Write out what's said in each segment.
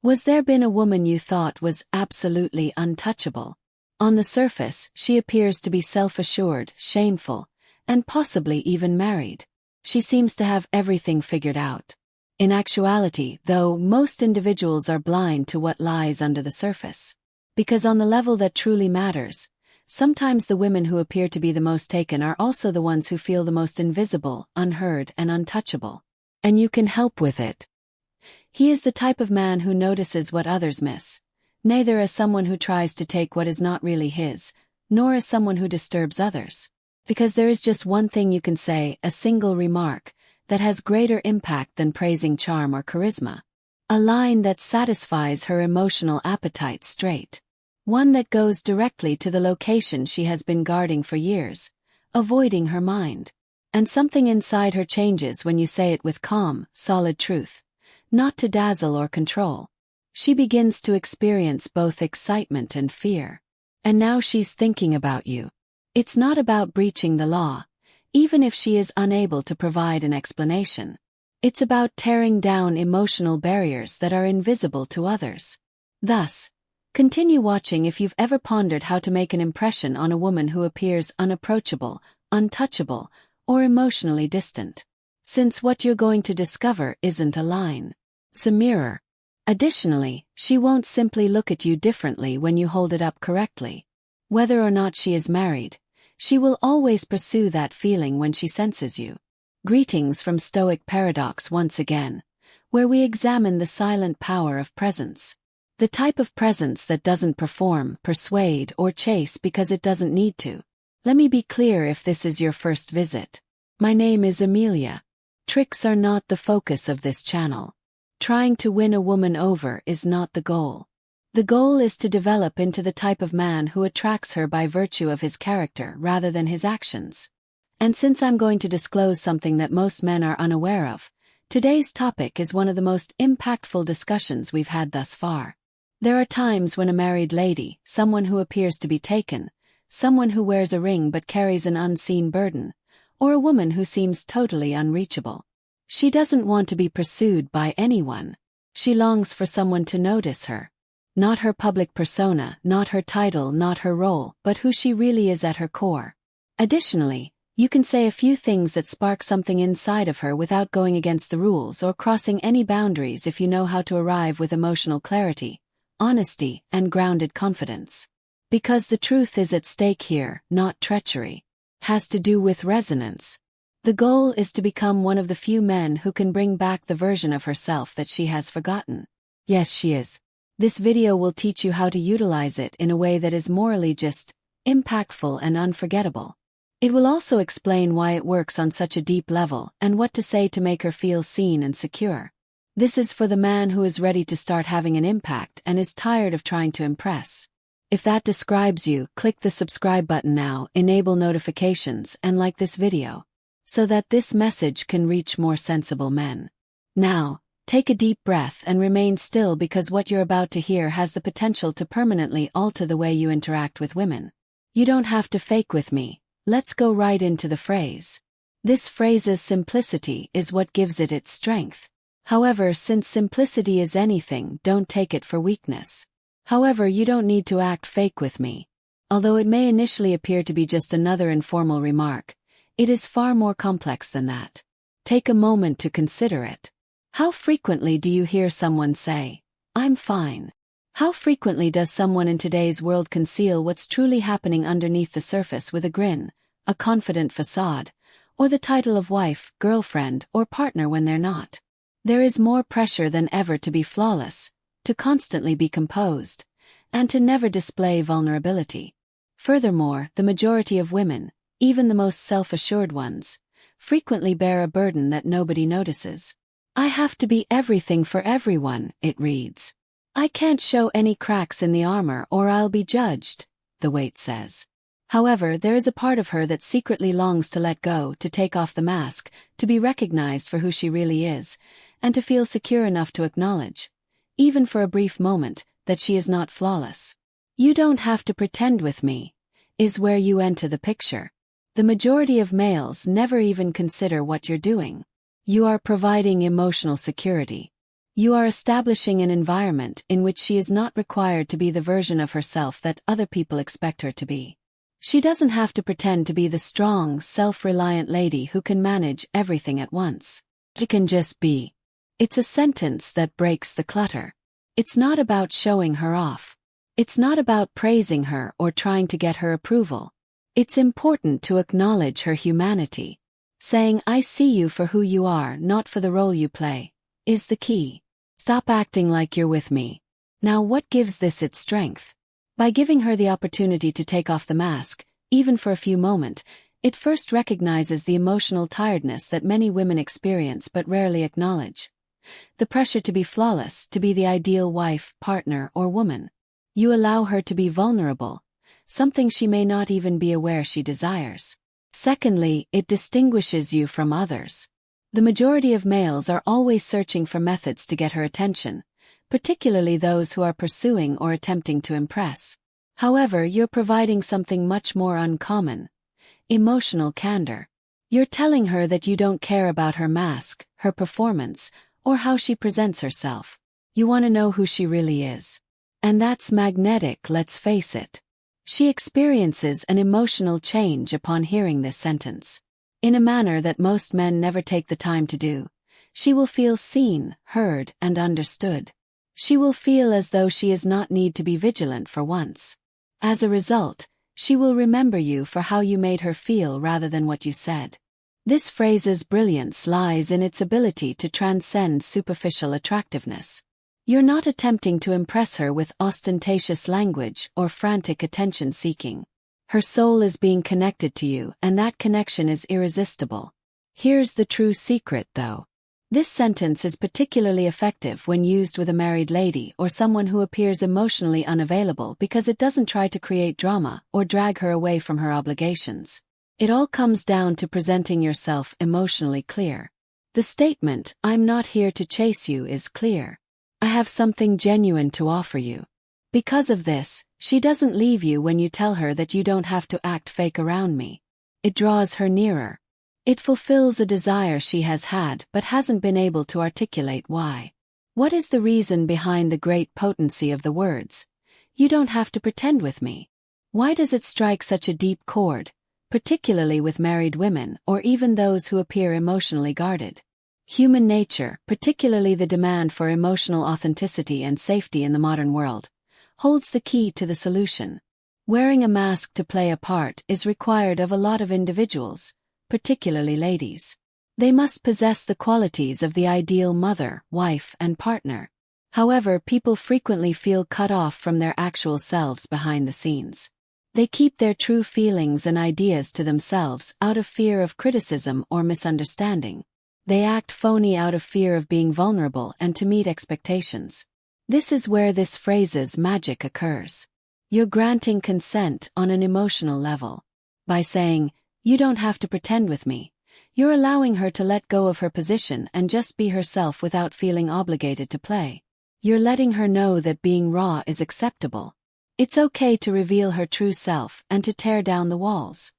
Was there been a woman you thought was absolutely untouchable? On the surface, she appears to be self-assured, shameful, and possibly even married. She seems to have everything figured out. In actuality, though, most individuals are blind to what lies under the surface. Because on the level that truly matters, sometimes the women who appear to be the most taken are also the ones who feel the most invisible, unheard, and untouchable. And you can help with it. He is the type of man who notices what others miss, neither as someone who tries to take what is not really his, nor as someone who disturbs others. Because there is just one thing you can say, a single remark, that has greater impact than praising charm or charisma. A line that satisfies her emotional appetite straight. One that goes directly to the location she has been guarding for years, avoiding her mind. And something inside her changes when you say it with calm, solid truth, not to dazzle or control. She begins to experience both excitement and fear. And now she's thinking about you. It's not about breaching the law, even if she is unable to provide an explanation. It's about tearing down emotional barriers that are invisible to others. Thus, continue watching if you've ever pondered how to make an impression on a woman who appears unapproachable, untouchable, or emotionally distant. Since what you're going to discover isn't a line. It's a mirror. Additionally, she won't simply look at you differently when you hold it up correctly. Whether or not she is married, she will always pursue that feeling when she senses you. Greetings from Stoic Paradox once again, where we examine the silent power of presence. The type of presence that doesn't perform, persuade, or chase because it doesn't need to. Let me be clear if this is your first visit. My name is Amelia. Tricks are not the focus of this channel. Trying to win a woman over is not the goal. The goal is to develop into the type of man who attracts her by virtue of his character rather than his actions. And since I'm going to disclose something that most men are unaware of, today's topic is one of the most impactful discussions we've had thus far. There are times when a married lady, someone who appears to be taken, someone who wears a ring but carries an unseen burden, or a woman who seems totally unreachable. She doesn't want to be pursued by anyone. She longs for someone to notice her. Not her public persona, not her title, not her role, but who she really is at her core. Additionally, you can say a few things that spark something inside of her without going against the rules or crossing any boundaries if you know how to arrive with emotional clarity, honesty, and grounded confidence. Because the truth is at stake here, not treachery. Has to do with resonance. The goal is to become one of the few men who can bring back the version of herself that she has forgotten. Yes, she is. This video will teach you how to utilize it in a way that is morally just, impactful and unforgettable. It will also explain why it works on such a deep level and what to say to make her feel seen and secure. This is for the man who is ready to start having an impact and is tired of trying to impress. If that describes you, click the subscribe button now, enable notifications, and like this video, so that this message can reach more sensible men. Now, take a deep breath and remain still because what you're about to hear has the potential to permanently alter the way you interact with women. You don't have to fake with me. Let's go right into the phrase. This phrase's simplicity is what gives it its strength. However, since simplicity is anything, don't take it for weakness. However, you don't need to act fake with me. Although it may initially appear to be just another informal remark, it is far more complex than that. Take a moment to consider it. How frequently do you hear someone say, "I'm fine"? How frequently does someone in today's world conceal what's truly happening underneath the surface with a grin, a confident facade, or the title of wife, girlfriend, or partner when they're not? There is more pressure than ever to be flawless, to constantly be composed, and to never display vulnerability. Furthermore, the majority of women, even the most self-assured ones, frequently bear a burden that nobody notices. I have to be everything for everyone, it reads. I can't show any cracks in the armor or I'll be judged, the weight says. However, there is a part of her that secretly longs to let go, to take off the mask, to be recognized for who she really is, and to feel secure enough to acknowledge, even for a brief moment, that she is not flawless. You don't have to pretend with me, is where you enter the picture. The majority of males never even consider what you're doing. You are providing emotional security. You are establishing an environment in which she is not required to be the version of herself that other people expect her to be. She doesn't have to pretend to be the strong, self-reliant lady who can manage everything at once. She can just be. It's a sentence that breaks the clutter. It's not about showing her off. It's not about praising her or trying to get her approval. It's important to acknowledge her humanity. Saying, "I see you for who you are, not for the role you play," is the key. Stop acting like you're with me. Now, what gives this its strength? By giving her the opportunity to take off the mask, even for a few moments, it first recognizes the emotional tiredness that many women experience but rarely acknowledge. The pressure to be flawless, to be the ideal wife, partner, or woman. You allow her to be vulnerable, something she may not even be aware she desires. Secondly, it distinguishes you from others. The majority of males are always searching for methods to get her attention, particularly those who are pursuing or attempting to impress. However, you're providing something much more uncommon: emotional candor. You're telling her that you don't care about her mask, her performance, or how she presents herself. You want to know who she really is. And that's magnetic, let's face it. She experiences an emotional change upon hearing this sentence. In a manner that most men never take the time to do. She will feel seen, heard, and understood. She will feel as though she does not need to be vigilant for once. As a result, she will remember you for how you made her feel rather than what you said. This phrase's brilliance lies in its ability to transcend superficial attractiveness. You're not attempting to impress her with ostentatious language or frantic attention-seeking. Her soul is being connected to you, and that connection is irresistible. Here's the true secret, though. This sentence is particularly effective when used with a married lady or someone who appears emotionally unavailable because it doesn't try to create drama or drag her away from her obligations. It all comes down to presenting yourself emotionally clear. The statement, "I'm not here to chase you," is clear. I have something genuine to offer you. Because of this, she doesn't leave you when you tell her that you don't have to act fake around me. It draws her nearer. It fulfills a desire she has had but hasn't been able to articulate why. What is the reason behind the great potency of the words, "You don't have to pretend with me"? Why does it strike such a deep chord, particularly with married women or even those who appear emotionally guarded? Human nature, particularly the demand for emotional authenticity and safety in the modern world, holds the key to the solution. Wearing a mask to play a part is required of a lot of individuals, particularly ladies. They must possess the qualities of the ideal mother, wife, and partner. However, people frequently feel cut off from their actual selves behind the scenes. They keep their true feelings and ideas to themselves out of fear of criticism or misunderstanding. They act phony out of fear of being vulnerable and to meet expectations. This is where this phrase's magic occurs. You're granting consent on an emotional level. By saying, "You don't have to pretend with me," you're allowing her to let go of her position and just be herself without feeling obligated to play. You're letting her know that being raw is acceptable. It's okay to reveal her true self and to tear down the walls.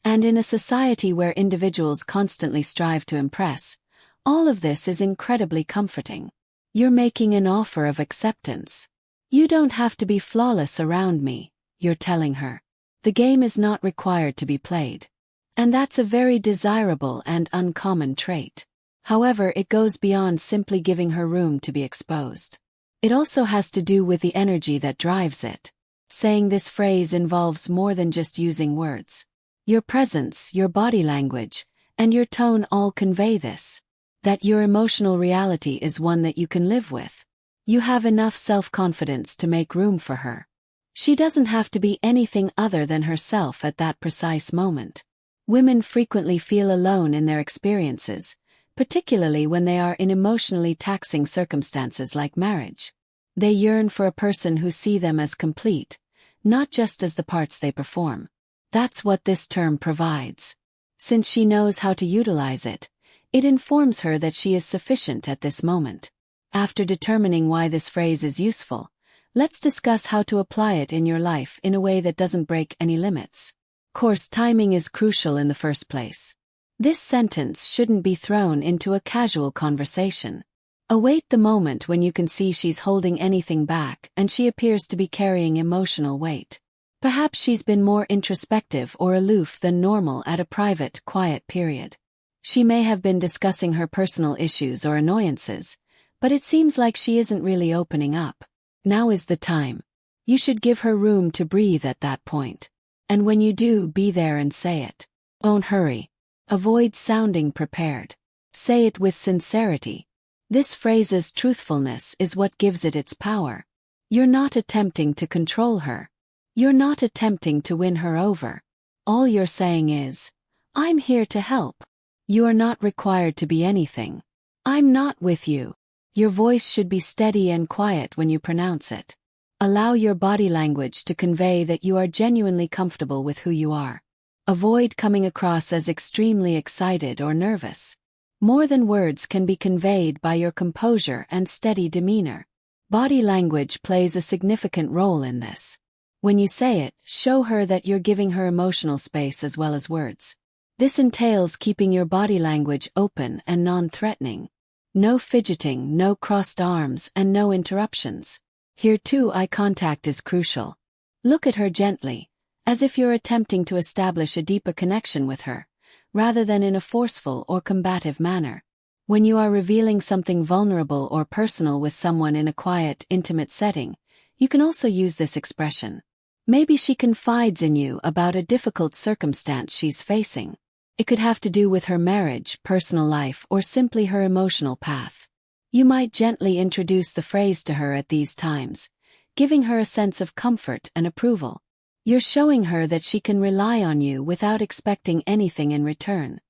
And in a society where individuals constantly strive to impress, all of this is incredibly comforting. You're making an offer of acceptance. You don't have to be flawless around me, you're telling her. The game is not required to be played. And that's a very desirable and uncommon trait. However, it goes beyond simply giving her room to be exposed. It also has to do with the energy that drives it. Saying this phrase involves more than just using words. Your presence, your body language, and your tone all convey this. That your emotional reality is one that you can live with. You have enough self-confidence to make room for her. She doesn't have to be anything other than herself at that precise moment. Women frequently feel alone in their experiences, particularly when they are in emotionally taxing circumstances like marriage. They yearn for a person who sees them as complete, not just as the parts they perform. That's what this term provides. Since she knows how to utilize it, it informs her that she is sufficient at this moment. After determining why this phrase is useful, let's discuss how to apply it in your life in a way that doesn't break any limits. Of course, timing is crucial in the first place. This sentence shouldn't be thrown into a casual conversation. Await the moment when you can see she's holding anything back and she appears to be carrying emotional weight. Perhaps she's been more introspective or aloof than normal at a private, quiet period. She may have been discussing her personal issues or annoyances, but it seems like she isn't really opening up. Now is the time. You should give her room to breathe at that point. And when you do, be there and say it. Don't hurry. Avoid sounding prepared. Say it with sincerity. This phrase's truthfulness is what gives it its power. You're not attempting to control her. You're not attempting to win her over. All you're saying is, I'm here to help. You are not required to be anything. I'm not with you. Your voice should be steady and quiet when you pronounce it. Allow your body language to convey that you are genuinely comfortable with who you are. Avoid coming across as extremely excited or nervous. More than words can be conveyed by your composure and steady demeanor. Body language plays a significant role in this. When you say it, show her that you're giving her emotional space as well as words. This entails keeping your body language open and non-threatening. No fidgeting, no crossed arms, and no interruptions. Here too, eye contact is crucial. Look at her gently, as if you're attempting to establish a deeper connection with her, rather than in a forceful or combative manner. When you are revealing something vulnerable or personal with someone in a quiet, intimate setting, you can also use this expression. Maybe she confides in you about a difficult circumstance she's facing. It could have to do with her marriage, personal life, or simply her emotional path. You might gently introduce the phrase to her at these times, giving her a sense of comfort and approval. You're showing her that she can rely on you without expecting anything in return.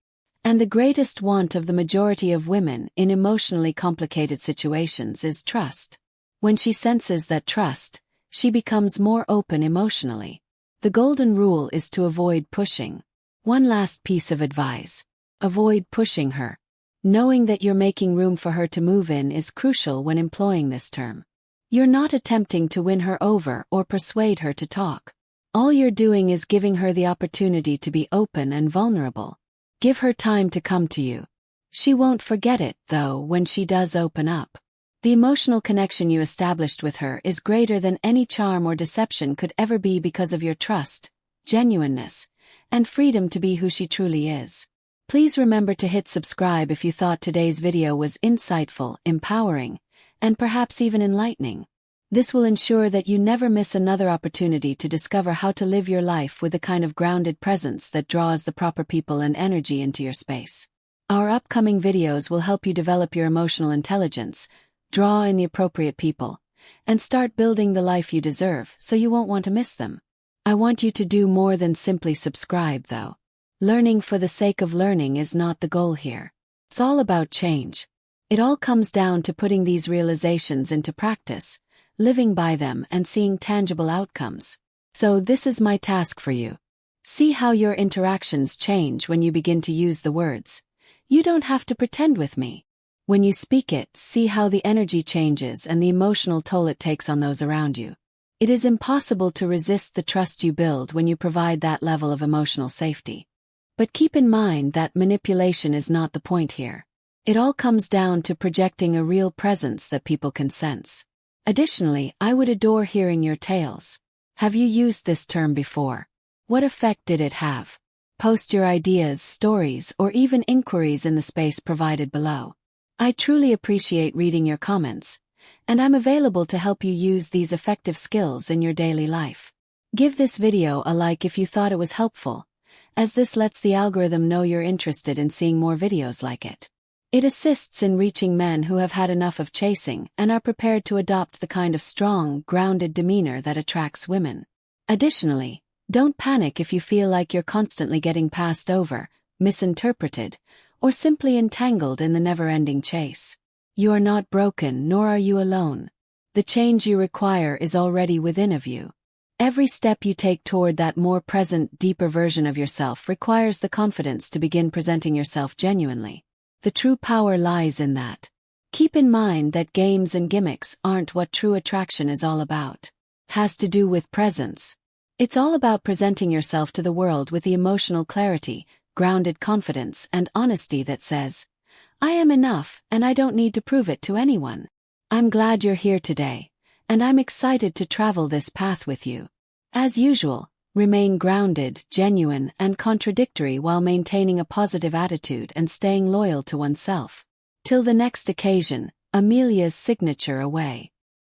And the greatest want of the majority of women in emotionally complicated situations is trust. When she senses that trust, she becomes more open emotionally. The golden rule is to avoid pushing. One last piece of advice. Avoid pushing her. Knowing that you're making room for her to move in is crucial when employing this term. You're not attempting to win her over or persuade her to talk. All you're doing is giving her the opportunity to be open and vulnerable. Give her time to come to you. She won't forget it, though, when she does open up. The emotional connection you established with her is greater than any charm or deception could ever be because of your trust, genuineness, and freedom to be who she truly is. Please remember to hit subscribe if you thought today's video was insightful, empowering, and perhaps even enlightening. This will ensure that you never miss another opportunity to discover how to live your life with the kind of grounded presence that draws the proper people and energy into your space. Our upcoming videos will help you develop your emotional intelligence, draw in the appropriate people, and start building the life you deserve so you won't want to miss them. I want you to do more than simply subscribe, though. Learning for the sake of learning is not the goal here. It's all about change. It all comes down to putting these realizations into practice, living by them and seeing tangible outcomes. So this is my task for you. See how your interactions change when you begin to use the words. You don't have to pretend with me. When you speak it, see how the energy changes and the emotional toll it takes on those around you. It is impossible to resist the trust you build when you provide that level of emotional safety. But keep in mind that manipulation is not the point here. It all comes down to projecting a real presence that people can sense. Additionally, I would adore hearing your tales. Have you used this term before? What effect did it have? Post your ideas, stories, or even inquiries in the space provided below. I truly appreciate reading your comments, and I'm available to help you use these effective skills in your daily life. Give this video a like if you thought it was helpful, as this lets the algorithm know you're interested in seeing more videos like it. It assists in reaching men who have had enough of chasing and are prepared to adopt the kind of strong, grounded demeanor that attracts women. Additionally, don't panic if you feel like you're constantly getting passed over, misinterpreted, or simply entangled in the never-ending chase. You are not broken, nor are you alone. The change you require is already within of you. Every step you take toward that more present, deeper version of yourself requires the confidence to begin presenting yourself genuinely. The true power lies in that. Keep in mind that games and gimmicks aren't what true attraction is all about. Has to do with presence. It's all about presenting yourself to the world with the emotional clarity, grounded confidence, and honesty that says, I am enough, and I don't need to prove it to anyone. I'm glad you're here today, and I'm excited to travel this path with you. As usual, remain grounded, genuine, and contradictory while maintaining a positive attitude and staying loyal to oneself. Till the next occasion, Amelia's signature away.